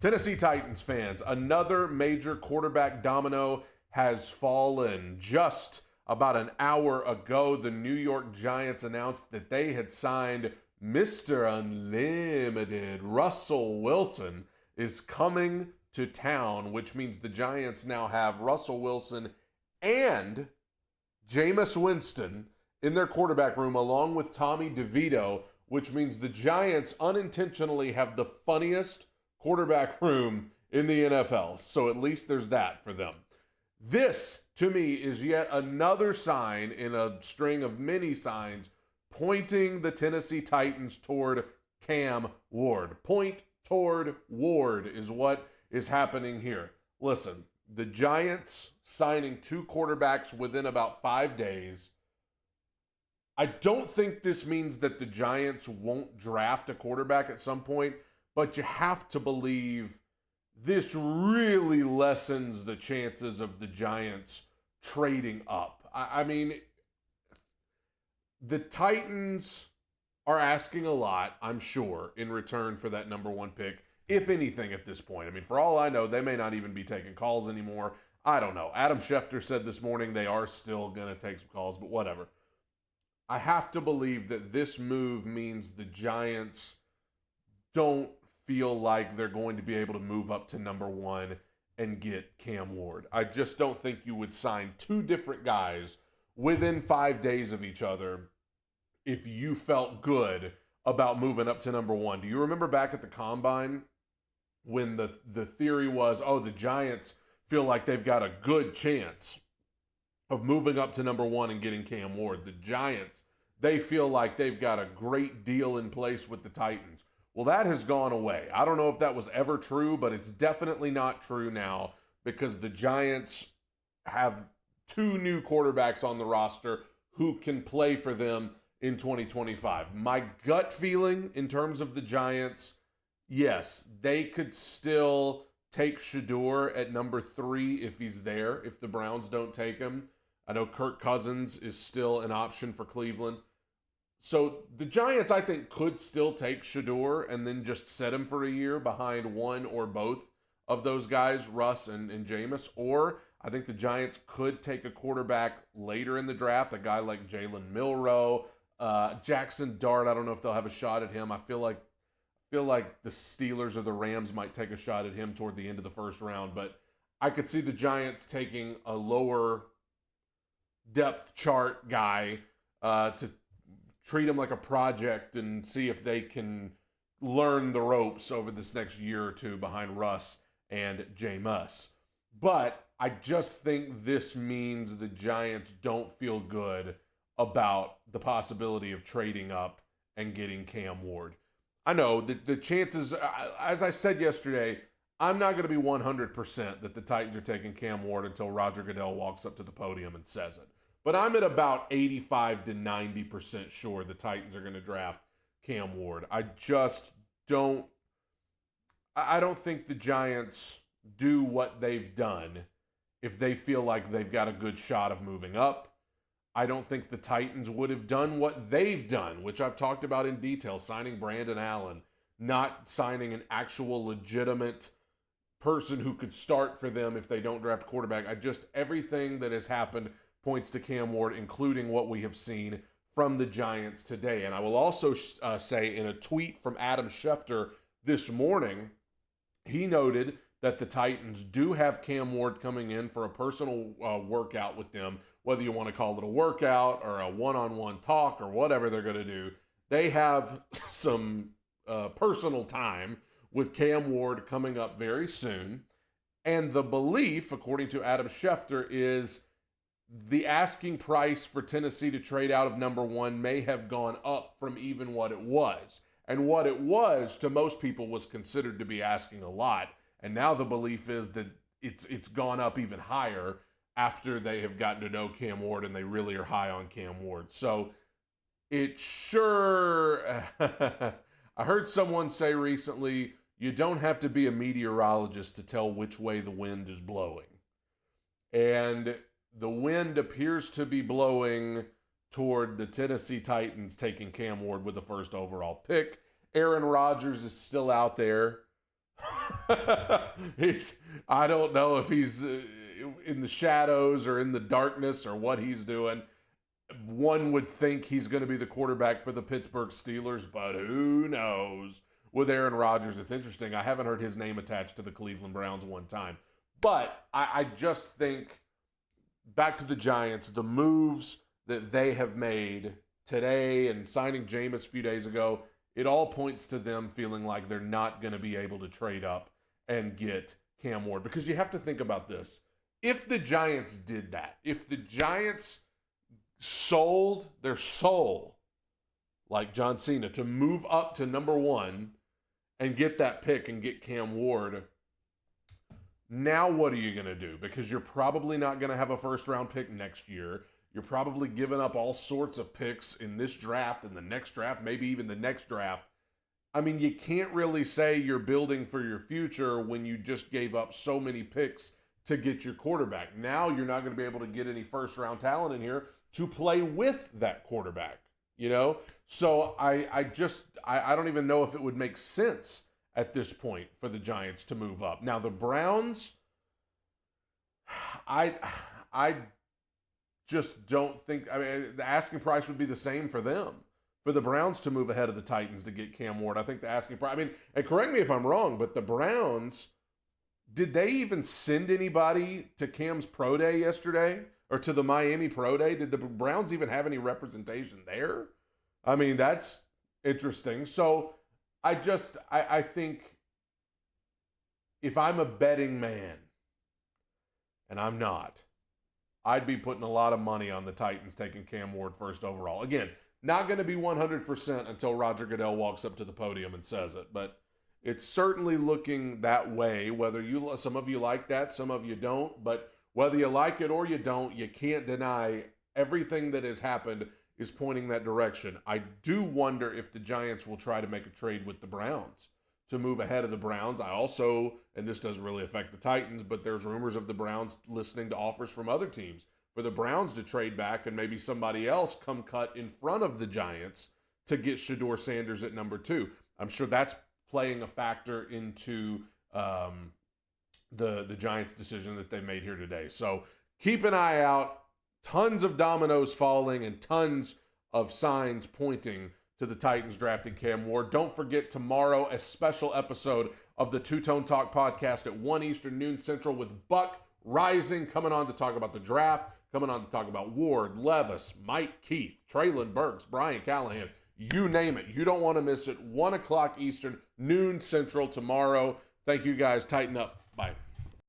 Tennessee Titans fans, another major quarterback domino has fallen. Just about an hour ago, the New York Giants announced that they had signed Mr. Unlimited. Russell Wilson is coming to town, which means the Giants now have Russell Wilson and Jameis Winston in their quarterback room, along with Tommy DeVito, which means the Giants unintentionally have the funniest quarterback room in the NFL. So at least there's that for them. This, to me, is yet another sign in a string of many signs pointing the Tennessee Titans toward Cam Ward. Point toward Ward is what is happening here. Listen, the Giants signing two quarterbacks within about 5 days. I don't think this means that the Giants won't draft a quarterback at some point, but you have to believe this really lessens the chances of the Giants trading up. I mean, the Titans are asking a lot, I'm sure, in return for that number one pick, if anything at this point. I mean, for all I know, they may not even be taking calls anymore. I don't know. Adam Schefter said this morning they are still going to take some calls, but whatever. I have to believe that this move means the Giants don't feel like they're going to be able to move up to number one and get Cam Ward. I just don't think you would sign two different guys within 5 days of each other if you felt good about moving up to number one. Do you remember back at the Combine when the theory was, oh, the Giants feel like they've got a good chance of moving up to number one and getting Cam Ward? The Giants, they feel like they've got a great deal in place with the Titans. Well, that has gone away. I don't know if that was ever true, but it's definitely not true now because the Giants have two new quarterbacks on the roster who can play for them in 2025. My gut feeling in terms of the Giants, yes, they could still take Shedeur at number 3 if he's there, if the Browns don't take him. I know Kirk Cousins is still an option for Cleveland. So the Giants, I think, could still take Shedeur and then just set him for a year behind one or both of those guys, Russ and Jameis. Or I think the Giants could take a quarterback later in the draft, a guy like Jalen Milroe, Jackson Dart. I don't know if they'll have a shot at him. I feel like the Steelers or the Rams might take a shot at him toward the end of the first round. But I could see the Giants taking a lower depth chart guy to treat him like a project and see if they can learn the ropes over this next year or two behind Russ and Jameis. But I just think this means the Giants don't feel good about the possibility of trading up and getting Cam Ward. I know that the chances, as I said yesterday, I'm not going to be 100% that the Titans are taking Cam Ward until Roger Goodell walks up to the podium and says it. But I'm at about 85 to 90% sure the Titans are going to draft Cam Ward. I don't think the Giants do what they've done if they feel like they've got a good shot of moving up. I don't think the Titans would have done what they've done, which I've talked about in detail, signing Brandon Allen, not signing an actual legitimate person who could start for them if they don't draft quarterback. Everything that has happened points to Cam Ward, including what we have seen from the Giants today. And I will also say in a tweet from Adam Schefter this morning, he noted that the Titans do have Cam Ward coming in for a personal workout with them, whether you want to call it a workout or a one-on-one talk or whatever they're going to do. They have some personal time with Cam Ward coming up very soon. And the belief, according to Adam Schefter, is the asking price for Tennessee to trade out of number one may have gone up from even what it was. And what it was, to most people, was considered to be asking a lot. And now the belief is that it's gone up even higher after they have gotten to know Cam Ward and they really are high on Cam Ward. So it sure... I heard someone say recently, you don't have to be a meteorologist to tell which way the wind is blowing. And the wind appears to be blowing toward the Tennessee Titans taking Cam Ward with the first overall pick. Aaron Rodgers is still out there. I don't know if he's in the shadows or in the darkness or what he's doing. One would think he's going to be the quarterback for the Pittsburgh Steelers, but who knows? With Aaron Rodgers, it's interesting. I haven't heard his name attached to the Cleveland Browns one time. But I just think, back to the Giants, the moves that they have made today and signing Jameis a few days ago, it all points to them feeling like they're not going to be able to trade up and get Cam Ward. Because you have to think about this. If the Giants did that, if the Giants sold their soul, like John Cena, to move up to number one and get that pick and get Cam Ward, now what are you going to do? Because you're probably not going to have a first-round pick next year. You're probably giving up all sorts of picks in this draft and the next draft, maybe even the next draft. I mean, you can't really say you're building for your future when you just gave up so many picks to get your quarterback. Now you're not going to be able to get any first-round talent in here to play with that quarterback, you know? So I don't even know if it would make sense at this point for the Giants to move up. Now the Browns, I just don't think, I mean, the asking price would be the same for them. For the Browns to move ahead of the Titans to get Cam Ward, I think the asking price, I mean, and correct me if I'm wrong, but the Browns, did they even send anybody to Cam's Pro Day yesterday? Or to the Miami Pro Day? Did the Browns even have any representation there? I mean, that's interesting. So I think if I'm a betting man, and I'm not, I'd be putting a lot of money on the Titans taking Cam Ward first overall. Again, not going to be 100% until Roger Goodell walks up to the podium and says it, but it's certainly looking that way. Whether some of you like that, some of you don't, but whether you like it or you don't, you can't deny everything that has happened is pointing that direction. I do wonder if the Giants will try to make a trade with the Browns to move ahead of the Browns. I also, and this doesn't really affect the Titans, but there's rumors of the Browns listening to offers from other teams for the Browns to trade back and maybe somebody else come cut in front of the Giants to get Shedeur Sanders at number 2. I'm sure that's playing a factor into the Giants' decision that they made here today. So keep an eye out. Tons of dominoes falling and tons of signs pointing to the Titans drafting Cam Ward. Don't forget tomorrow, a special episode of the Two Tone Talk podcast at 1 Eastern, noon Central, with Buck Rising coming on to talk about the draft, coming on to talk about Ward, Levis, Mike Keith, Treylon Burks, Brian Callahan, you name it. You don't want to miss it. 1 o'clock Eastern, noon Central tomorrow. Thank you guys. Tighten up. Bye.